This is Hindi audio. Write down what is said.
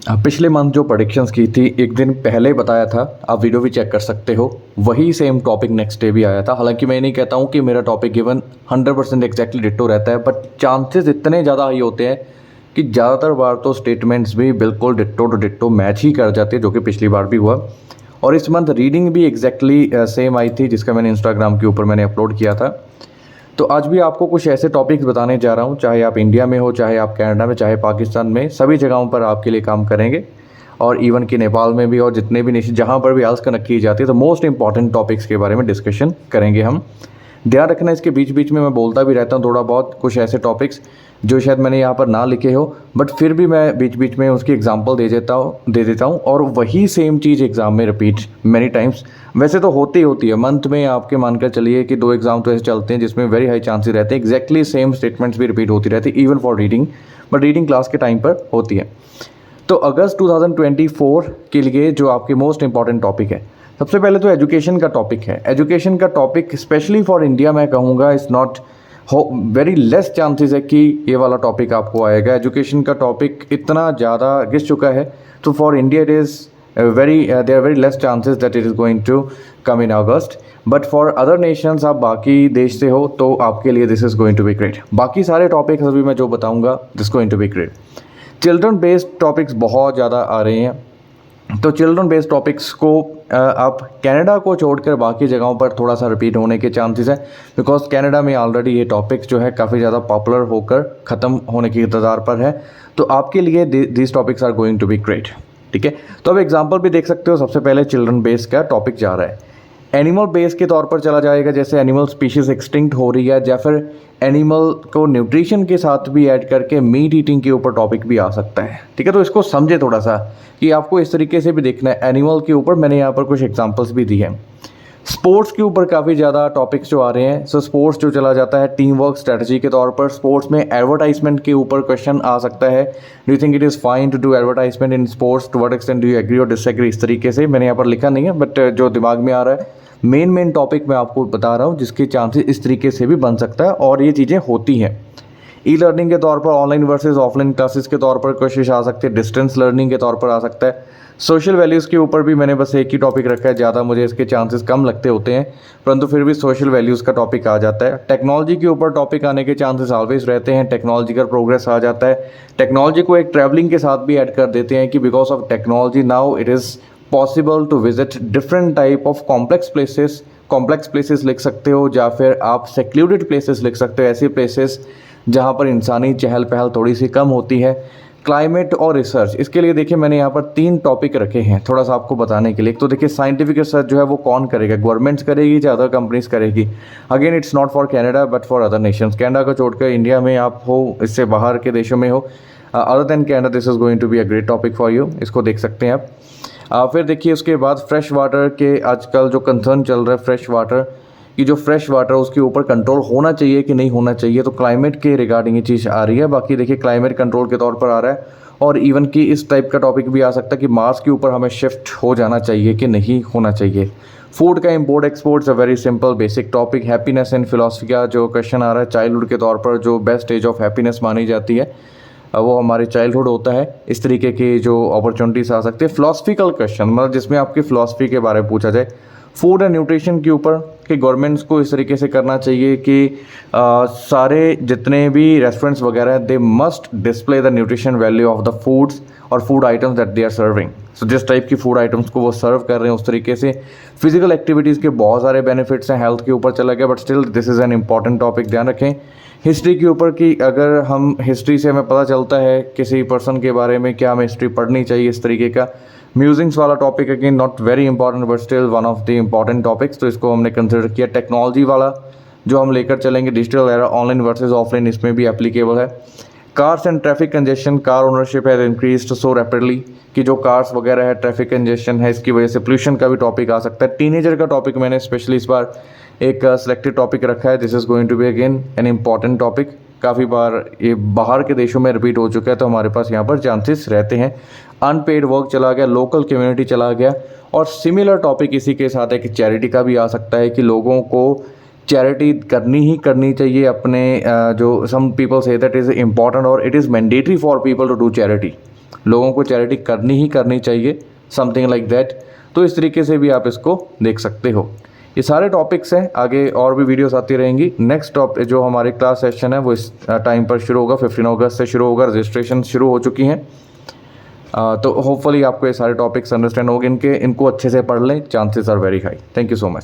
पिछले मंथ जो प्रेडिक्शंस की थी एक दिन पहले बताया था, आप वीडियो भी चेक कर सकते हो। वही सेम टॉपिक नेक्स्ट डे भी आया था। हालांकि मैं नहीं कहता हूँ कि मेरा टॉपिक गिवन 100% एग्जैक्टली डिट्टो रहता है, बट चांसेस इतने ज़्यादा हाई होते हैं कि ज़्यादातर बार तो स्टेटमेंट्स भी बिल्कुल डिट्टो टू डिट्टो मैच ही कर जाते हैं, जो कि पिछली बार भी हुआ। और इस मंथ रीडिंग भी एग्जैक्टली सेम आई थी, जिसका मैंने इंस्टाग्राम के ऊपर मैंने अपलोड किया था। तो आज भी आपको कुछ ऐसे टॉपिक्स बताने जा रहा हूँ, चाहे आप इंडिया में हो, चाहे आप कनाडा में, चाहे पाकिस्तान में, सभी जगहों पर आपके लिए काम करेंगे। और इवन कि नेपाल में भी, और जितने भी नेशन जहाँ पर भी आइल्स कनेक्ट की जाती है, तो मोस्ट इंपॉर्टेंट टॉपिक्स के बारे में डिस्कशन करेंगे हम। ध्यान रखना, इसके बीच बीच में मैं बोलता भी रहता हूँ थोड़ा बहुत कुछ ऐसे टॉपिक्स जो शायद मैंने यहाँ पर ना लिखे हो, बट फिर भी मैं बीच बीच में उसकी एग्जांपल दे देता हूँ और वही सेम चीज़ एग्ज़ाम में रिपीट मैनी टाइम्स वैसे तो होती होती है। मंथ में आपके मानकर चलिए कि 2 एग्जाम तो ऐसे चलते हैं जिसमें वेरी हाई चांसेस रहते हैं एग्जैक्टली सेम स्टेटमेंट्स भी रिपीट होती रहती है, even for reading, but reading class के टाइम पर होती है। तो अगस्त 2024 के लिए जो आपके मोस्ट इंपॉर्टेंट टॉपिक है, सबसे पहले तो एजुकेशन का टॉपिक है। एजुकेशन का टॉपिक स्पेशली फॉर इंडिया मैं कहूँगा is not very less chances है कि ये वाला टॉपिक आपको आएगा। एजुकेशन का टॉपिक इतना ज़्यादा घिस चुका है, तो for India it is there are very less chances that it is going to come in August. But for other nations, आप बाकी देश से हो तो आपके लिए this is going to be great. बाकी सारे टॉपिक्स अभी मैं जो बताऊँगा this going to be great. Children based topics बहुत ज़्यादा आ रहे हैं, तो चिल्ड्रन बेस्ड टॉपिक्स को आप कनाडा को छोड़कर बाकी जगहों पर थोड़ा सा रिपीट होने के चांसेस हैं, बिकॉज कनाडा में ऑलरेडी ये टॉपिक्स जो है काफ़ी ज़्यादा पॉपुलर होकर ख़त्म होने की इंतज़ार पर है। तो आपके लिए these topics are going to be great. ठीक है, तो अब एग्जांपल भी देख सकते हो। सबसे पहले चिल्ड्रन बेस्ड का टॉपिक जा रहा है, एनिमल बेस के तौर पर चला जाएगा, जैसे एनिमल स्पीशीज एक्सटिंक्ट हो रही है, या फिर एनिमल को न्यूट्रिशन के साथ भी ऐड करके मीट ईटिंग के ऊपर टॉपिक भी आ सकता है। ठीक है, तो इसको समझे थोड़ा सा कि आपको इस तरीके से भी देखना है। एनिमल के ऊपर मैंने यहाँ पर कुछ एग्जांपल्स भी दी हैं। स्पोर्ट्स के ऊपर काफ़ी ज़्यादा टॉपिक्स जो आ रहे हैं। सो स्पोर्ट्स जो चला जाता है टीम वर्क स्ट्रेटजी के तौर पर। स्पोर्ट्स में एडवर्टाइजमेंट के ऊपर क्वेश्चन आ सकता है, do you think it is fine to do advertisement in sports, to what extent do you agree और डिसएग्री। इस तरीके से मैंने यहाँ पर लिखा नहीं है, बट जो दिमाग में आ रहा है मेन टॉपिक मैं आपको बता रहा हूँ, जिसके चांसेस इस तरीके से भी बन सकता है और ये चीज़ें होती हैं। ई लर्निंग के तौर पर, ऑनलाइन वर्सेस ऑफलाइन क्लासेस के तौर पर कोशिश आ सकती है, डिस्टेंस लर्निंग के तौर पर आ सकता है। सोशल वैल्यूज़ के ऊपर भी मैंने बस एक ही टॉपिक रखा है, ज़्यादा मुझे इसके चांसेस कम लगते होते हैं, परंतु फिर भी सोशल वैल्यूज़ का टॉपिक आ जाता है। टेक्नोलॉजी के ऊपर टॉपिक आने के चांसेस ऑलवेज रहते हैं, टेक्नोलॉजिकल प्रोग्रेस आ जाता है। टेक्नोलॉजी को एक ट्रैवलिंग के साथ भी ऐड कर देते हैं कि because of technology now it is possible to visit different type of complex places लिख सकते हो, या फिर आप सेक्लूडेड प्लेसेस लिख सकते हो, ऐसे प्लेसेस जहाँ पर इंसानी चहल पहल थोड़ी सी कम होती है। क्लाइमेट और रिसर्च, इसके लिए देखिए मैंने यहाँ पर 3 टॉपिक रखे हैं थोड़ा सा आपको बताने के लिए। तो देखिए साइंटिफिक रिसर्च जो है वो कौन करेगा, गवर्नमेंट्स करेगी या अदर कंपनीज करेगी। Again it's not for Canada but for other Nations. Canada को छोड़कर इंडिया में आप हो, इससे बाहर के देशों में हो, other than Canada, this is going to be a great topic for you. इसको देख सकते हैं आप। फिर देखिए उसके बाद फ्रेश वाटर के आजकल जो कंसर्न चल रहा है, फ्रेश वाटर की जो फ्रेश वाटर उसके ऊपर कंट्रोल होना चाहिए कि नहीं होना चाहिए, तो क्लाइमेट के रिगार्डिंग ये चीज़ आ रही है। बाकी देखिए क्लाइमेट कंट्रोल के तौर पर आ रहा है, और इवन कि इस टाइप का टॉपिक भी आ सकता है कि मार्स के ऊपर हमें शिफ्ट हो जाना चाहिए कि नहीं होना चाहिए। फूड का import exports a very simple basic topic. Happiness and philosophy का जो क्वेश्चन आ रहा है, चाइल्डहुड के तौर पर जो बेस्ट एज ऑफ हैप्पीनेस मानी जाती है वो हमारे चाइल्डहुड होता है। इस तरीके के जो अपॉर्चुनिटीज़ आ सकती है। फिलॉसफिकल क्वेश्चन मतलब जिसमें आपकी फ़िलासफ़ी के बारे में पूछा जाए। फूड एंड न्यूट्रिशन के ऊपर कि गवर्नमेंट्स को इस तरीके से करना चाहिए कि सारे जितने भी रेस्टोरेंट्स वगैरह they must display the nutrition value of the foods और food items that they are serving. So जिस टाइप की फूड आइटम्स को वो सर्व कर रहे हैं उस तरीके से। फिजिकल एक्टिविटीज़ के बहुत सारे बेनिफिट्स हैं, हेल्थ के ऊपर चला गया, but still this is an important topic. ध्यान रखें हिस्ट्री के ऊपर कि अगर हम हिस्ट्री से हमें पता चलता है किसी पर्सन के बारे में, क्या हमें हिस्ट्री पढ़नी चाहिए, इस तरीके का। म्यूजिक्स वाला topic again not very important but still one of the important topics, तो इसको हमने कंसिडर किया। टेक्नोलॉजी वाला जो हम लेकर चलेंगे, digital era, online versus offline, इसमें भी एप्लीकेबल है। Cars and traffic congestion, car ownership has increased so rapidly कि जो कार्स वगैरह है, ट्रैफिक कंजेशन है, इसकी वजह से पोल्यूशन का भी टॉपिक आ सकता है। टीनेजर का टॉपिक मैंने स्पेशली इस बार एक सिलेक्टेड टॉपिक रखा है। This is going to be again an important topic. काफ़ी बार ये बाहर के देशों में रिपीट हो चुका है, तो हमारे पास यहाँ पर चांसेस रहते हैं। अनपेड वर्क चला गया, लोकल कम्युनिटी चला गया, और सिमिलर टॉपिक इसी के साथ है कि चैरिटी का भी आ सकता है कि लोगों को चैरिटी करनी ही करनी चाहिए। अपने जो some people say that is important और it is mandatory for people to do charity. लोगों को चैरिटी करनी चाहिए, समथिंग लाइक दैट। तो इस तरीके से भी आप इसको देख सकते हो। ये सारे टॉपिक्स हैं, आगे और भी वीडियोस आती रहेंगी। नेक्स्ट टॉपिक जो हमारे क्लास सेशन है वो इस टाइम पर शुरू होगा, 15 अगस्त से शुरू होगा, रजिस्ट्रेशन शुरू हो चुकी हैं। तो होपफुली आपको ये सारे टॉपिक्स अंडरस्टैंड होंगे, इनको अच्छे से पढ़ लें, chances are very high. Thank you so much.